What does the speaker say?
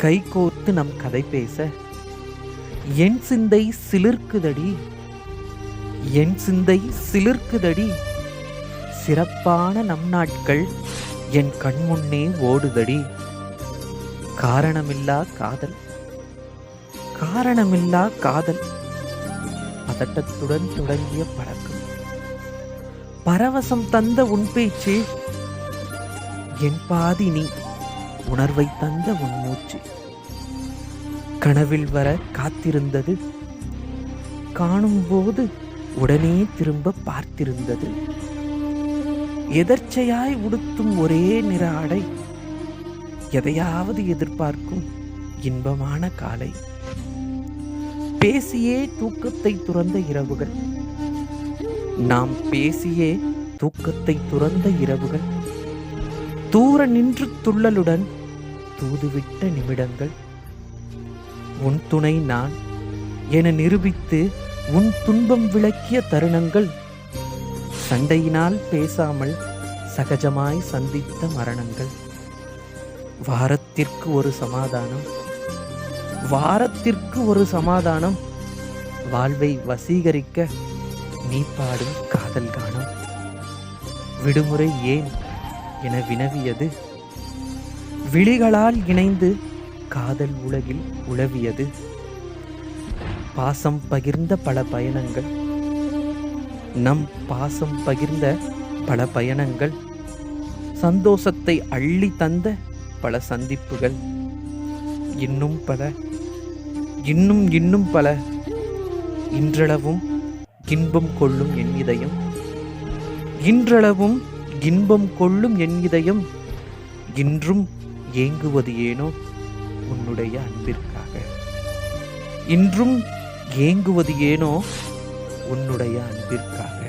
கைகோர்த்து நம் கதை பேச என் சிந்தை சிலிர்க்குதடி, என் சிந்தை சிலிர்க்குதடி. சிறப்பான நம் நாட்கள் என் கண்முன்னே ஓடுதடி. காரணமில்லா காதல், காரணமில்லா காதல். பதட்டத்துடன் தொடங்கிய பழக்கம், பரவசம் தந்த உன் பேச்சு, என் பாதி நீ, உணர்வை தந்த உன் மூச்சு. கனவில் வர காத்திருந்தது, காணும்போது உடனே திரும்ப பார்த்திருந்தது. எதர்ச்சையாய் உடுத்தும் ஒரே நிற ஆடை, எதையாவது எதிர்பார்க்கும் இன்பமான காலை. பேசியே தூக்கத்தை துறந்த இரவுகள், நாம் பேசியே தூக்கத்தை துறந்த இரவுகள். தூர நின்று துள்ளலுடன் தூதுவிட்ட நிமிடங்கள். உன் துணை நான் என நிரூபித்து உன் துன்பம் விளக்கிய தருணங்கள். சண்டையினால் பேசாமல் சகஜமாய் சந்தித்த மரணங்கள். வாரத்திற்கு ஒரு சமாதானம், வாரத்திற்கு ஒரு சமாதானம். வாழ்வை வசீகரிக்க நீ பாடும் காதல் கானம். விடுமுறை ஏன் என வினவியது, விழிகளால் இணைந்து காதல் உலகில் உலவியது. பாசம் பகிர்ந்த பல பயணங்கள், நம் பாசம் பகிர்ந்த பல பயணங்கள். சந்தோஷத்தை அள்ளி தந்த பல சந்திப்புகள். இன்னும் பல, இன்னும் பல. இன்றளவும் இன்பம் கொள்ளும் என் இதயம், இன்றளவும் இன்பம் கொள்ளும் என் இதயம். இன்றும் ஏங்குவது ஏனோ உன்னுடைய அன்பிற்காக, இன்றும் ஏங்குவது ஏனோ உன்னுடைய அன்பிற்காக.